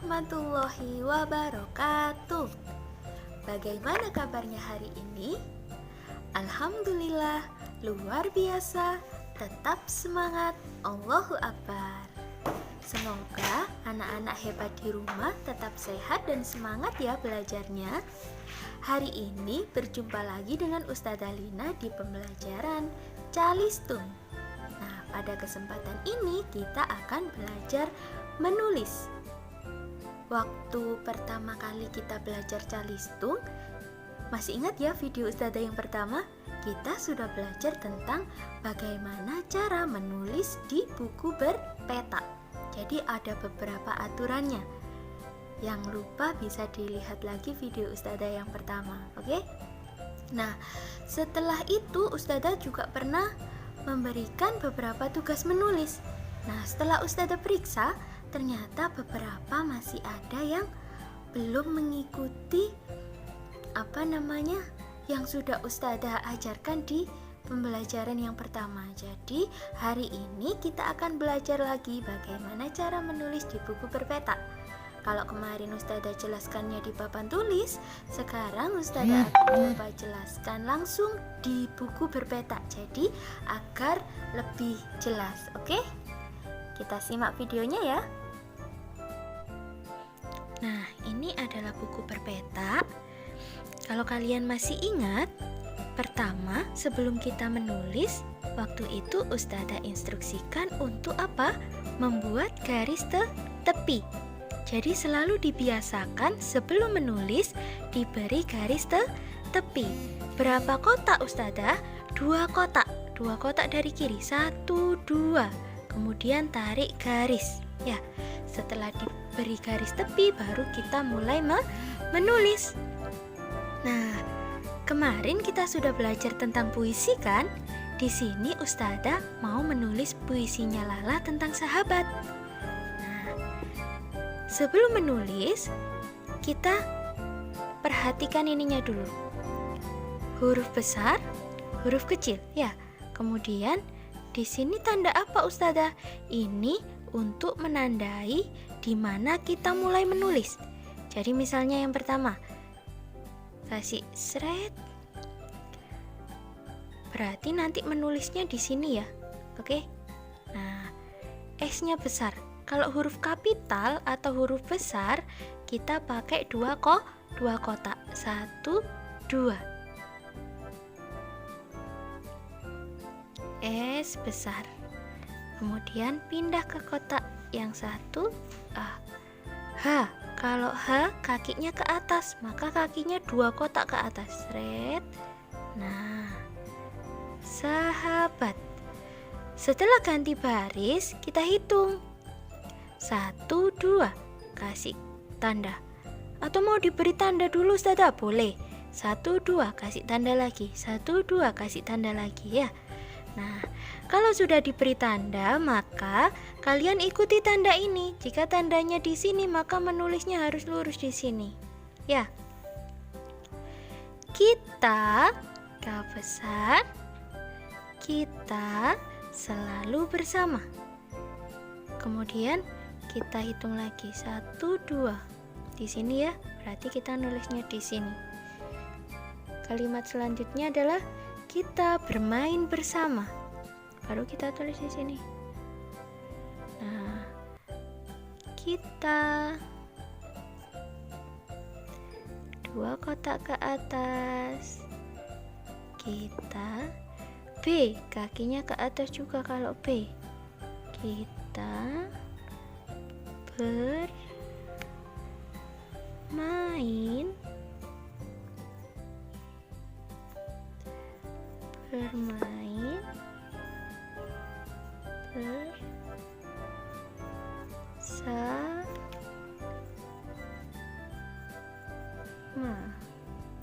warahmatullahi wabarakatuh. Bagaimana kabarnya hari ini? Alhamdulillah, luar biasa. Tetap semangat, Allahu Akbar. Semoga anak-anak hebat di rumah tetap sehat dan semangat ya belajarnya. Hari ini berjumpa lagi dengan Ustazah Lina di pembelajaran Calistung. Nah, pada kesempatan ini kita akan belajar menulis. Waktu pertama kali kita belajar Calistung, masih ingat ya video Ustazah yang pertama? Kita sudah belajar tentang bagaimana cara menulis di buku berpeta. Jadi ada beberapa aturannya. Yang lupa bisa dilihat lagi video Ustazah yang pertama, oke? Nah, setelah itu Ustazah juga pernah memberikan beberapa tugas menulis. Nah, setelah Ustazah periksa, ternyata beberapa masih ada yang belum mengikuti yang sudah Ustazah ajarkan di pembelajaran yang pertama. Jadi, hari ini kita akan belajar lagi bagaimana cara menulis di buku berpeta. Kalau kemarin Ustazah jelaskannya di papan tulis, sekarang Ustazah akan coba jelaskan langsung di buku berpeta. Jadi agar lebih jelas, oke? Kita simak videonya ya. Nah, ini adalah buku berpeta. Kalau kalian masih ingat, pertama sebelum kita menulis, waktu itu Ustazah instruksikan untuk apa? Membuat garis tepi. Jadi selalu dibiasakan sebelum menulis diberi garis tepi. Berapa kotak Ustazah? 2 kotak. 2 kotak dari kiri. 1, 2. Kemudian tarik garis. Ya, setelah diberi garis tepi baru kita mulai menulis. Nah, kemarin kita sudah belajar tentang puisi kan? Di sini Ustazah mau menulis puisinya Lala tentang sahabat. Sebelum menulis, kita perhatikan ininya dulu. Huruf besar, huruf kecil, ya. Kemudian di sini tanda apa Ustazah? Ini untuk menandai di mana kita mulai menulis. Jadi misalnya yang pertama, kasih seret. Berarti nanti menulisnya di sini ya. Oke? Nah, S-nya besar. Kalau huruf kapital atau huruf besar, kita pakai 2 kotak. 1, 2. S besar. Kemudian pindah ke kotak yang 1, H. Kalau H kakinya ke atas, maka kakinya 2 kotak ke atas. Red. Nah, sahabat. Setelah ganti baris, kita hitung. 1, 2, kasih tanda. Atau mau diberi tanda dulu Ustazah? Boleh. 1, 2, kasih tanda lagi. 1, 2, kasih tanda lagi ya. Nah, kalau sudah diberi tanda, maka kalian ikuti tanda ini. Jika tandanya di sini, maka menulisnya harus lurus di sini. Ya. Kita, K besar, kita selalu bersama. Kemudian kita hitung lagi 1, 2 di sini ya, berarti kita nulisnya di sini. Kalimat selanjutnya adalah kita bermain bersama, baru kita tulis di sini. Nah, kita 2 kotak ke atas. Kita B, kakinya ke atas juga kalau B. Kita bermain bersama.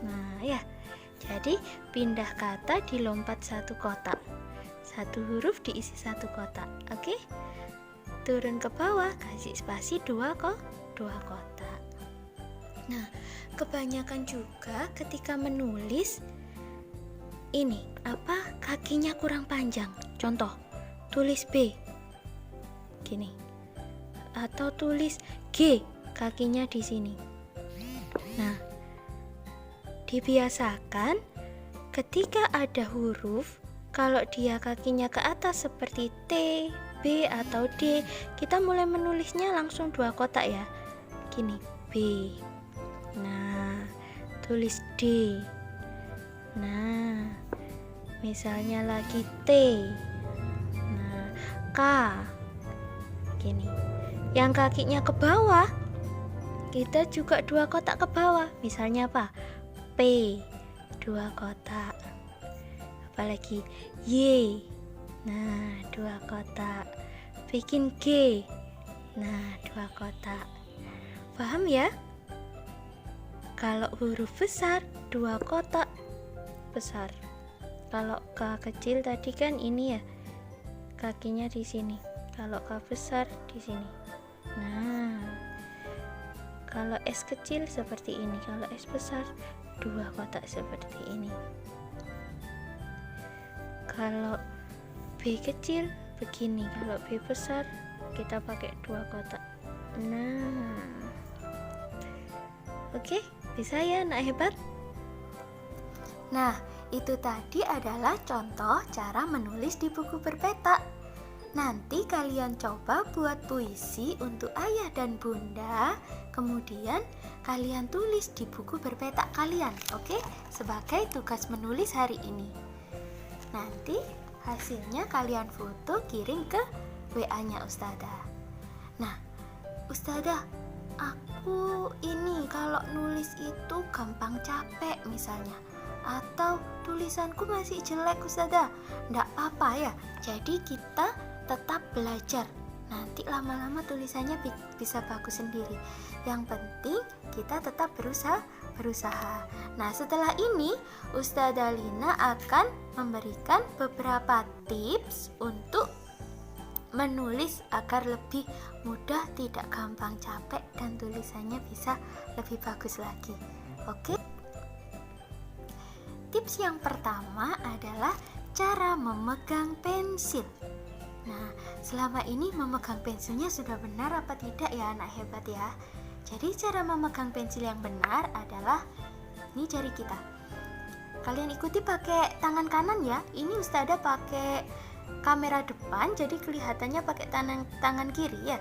Nah ya, jadi pindah kata dilompat 1 kotak. 1 huruf diisi 1 kotak. Oke? Turun ke bawah, kasih spasi 2 kotak. Nah, kebanyakan juga ketika menulis ini kakinya kurang panjang. Contoh, tulis B gini, atau tulis G kakinya di sini. Nah, dibiasakan ketika ada huruf, kalau dia kakinya ke atas seperti T, B, atau D, kita mulai menulisnya langsung 2 kotak ya. Gini, B. Nah, tulis D. Nah, misalnya lagi T. Nah, K. Gini. Yang kakinya ke bawah, kita juga 2 kotak ke bawah. Misalnya apa? P, 2 kotak. Apalagi Y. Nah, 2 kotak. Bikin G. Nah, 2 kotak. Paham ya? Kalau huruf besar, 2 kotak besar. Kalau K kecil tadi kan ini ya, kakinya di sini. Kalau K besar di sini. Nah, kalau S kecil seperti ini. Kalau S besar 2 kotak seperti ini. Kalau B kecil begini, kalau B besar kita pakai 2 kotak. Nah, oke, bisa ya anak hebat? Nah, itu tadi adalah contoh cara menulis di buku berpetak. Nanti kalian coba buat puisi untuk ayah dan bunda, kemudian kalian tulis di buku berpetak kalian, oke? Sebagai tugas menulis hari ini. Nanti hasilnya kalian foto kirim ke WA-nya Ustadzah. Nah, Ustadzah, aku ini kalau nulis itu gampang capek misalnya, atau tulisanku masih jelek Ustadzah. Nggak apa-apa ya, jadi kita tetap belajar. Nanti lama-lama tulisannya bisa bagus sendiri. Yang penting kita tetap berusaha. Nah, setelah ini Ustadzah Lina akan memberikan beberapa tips untuk menulis agar lebih mudah, tidak gampang capek, dan tulisannya bisa lebih bagus lagi. Oke? Tips yang pertama adalah cara memegang pensil. Nah, selama ini memegang pensilnya sudah benar apa tidak ya anak hebat ya? Jadi cara memegang pensil yang benar adalah ini jari kita. Kalian ikuti pakai tangan kanan ya. Ini Ustadzah pakai kamera depan, jadi kelihatannya pakai tangan kiri ya.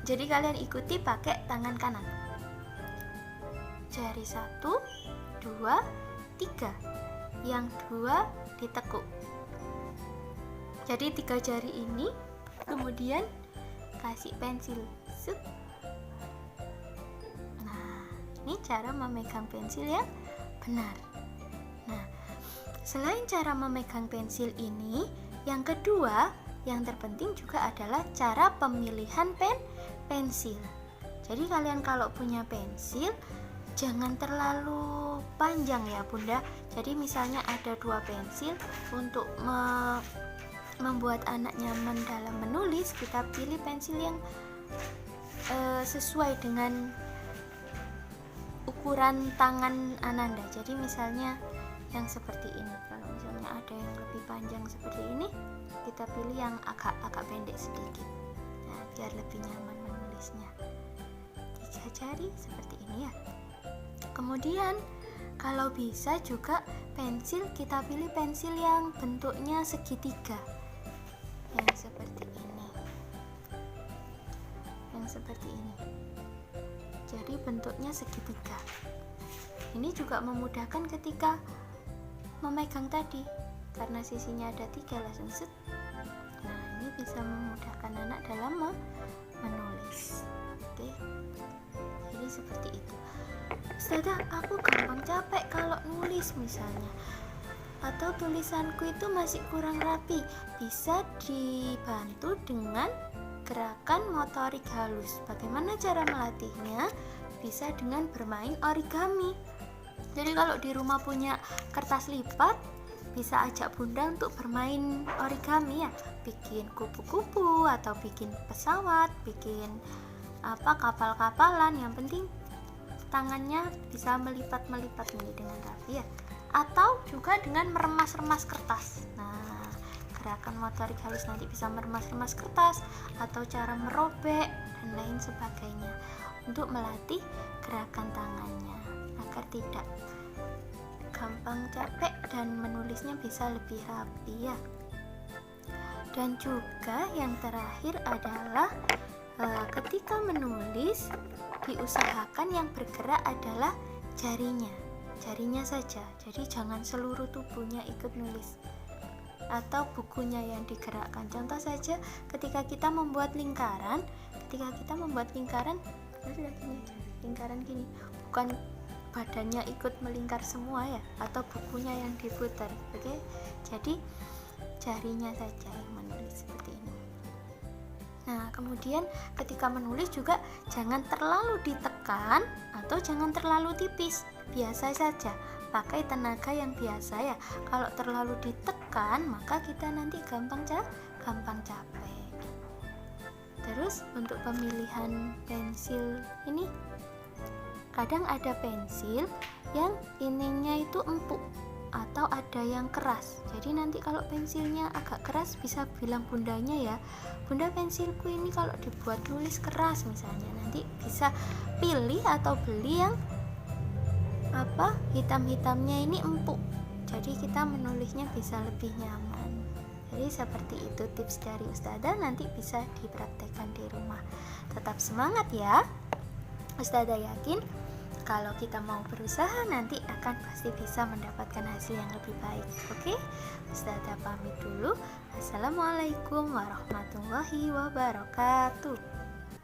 Jadi kalian ikuti pakai tangan kanan. Jari 1, 2, 3. Yang 2 ditekuk. Jadi 3 jari ini, kemudian kasih pensil. Nah, ini cara memegang pensil yang benar. Nah, selain cara memegang pensil ini, yang kedua, yang terpenting juga adalah cara pemilihan pensil. Jadi kalian kalau punya pensil, jangan terlalu panjang ya bunda. Jadi misalnya ada 2 pensil, untuk membuat anak nyaman dalam menulis, kita pilih pensil yang sesuai dengan ukuran tangan Ananda. Jadi misalnya yang seperti ini. Kalau misalnya ada yang lebih panjang seperti ini, kita pilih yang agak pendek sedikit. Nah, biar lebih nyaman menulisnya. 3 jari seperti ini ya. Kemudian kalau bisa juga pensil, kita pilih pensil yang bentuknya segitiga. Yang seperti ini. Yang seperti ini. Jadi bentuknya segitiga. Ini juga memudahkan ketika memegang tadi, karena sisinya ada 3 langsung set. Nah, ini bisa memudahkan anak dalam menulis. Oke. Jadi seperti itu. Ustadzah, aku gampang capek kalau nulis misalnya, atau tulisanku itu masih kurang rapi. Bisa dibantu dengan gerakan motorik halus. Bagaimana cara melatihnya? Bisa dengan bermain origami. Jadi kalau di rumah punya kertas lipat, bisa ajak bunda untuk bermain origami ya. Bikin kupu-kupu, atau bikin pesawat, bikin kapal-kapalan. Yang penting tangannya bisa melipat-melipat ini dengan rapi ya. Atau juga dengan meremas-remas kertas. Nah, gerakan motorik halus nanti bisa meremas-remas kertas atau cara merobek dan lain sebagainya untuk melatih gerakan tangannya agar tidak gampang capek dan menulisnya bisa lebih rapi ya. Dan juga yang terakhir adalah ketika menulis diusahakan yang bergerak adalah jarinya saja, jadi jangan seluruh tubuhnya ikut nulis atau bukunya yang digerakkan. Contoh saja ketika kita membuat lingkaran lingkaran gini, bukan badannya ikut melingkar semua ya, atau bukunya yang diputar. Oke, jadi jarinya saja yang menulis seperti ini. Nah, kemudian ketika menulis juga jangan terlalu ditekan atau jangan terlalu tipis, biasa saja, pakai tenaga yang biasa ya. Kalau terlalu ditekan maka kita nanti gampang capek. Terus untuk pemilihan pensil ini, kadang ada pensil yang ininya itu empuk atau ada yang keras. Jadi nanti kalau pensilnya agak keras bisa bilang bundanya ya, bunda pensilku ini kalau dibuat nulis keras misalnya, nanti bisa pilih atau beli yang hitam-hitamnya ini empuk, jadi kita menulisnya bisa lebih nyaman. Jadi seperti itu tips dari Ustazah, nanti bisa dipraktekkan di rumah. Tetap semangat ya. Ustazah yakin kalau kita mau berusaha nanti akan pasti bisa mendapatkan hasil yang lebih baik. Oke, Ustazah pamit dulu. Assalamualaikum warahmatullahi wabarakatuh.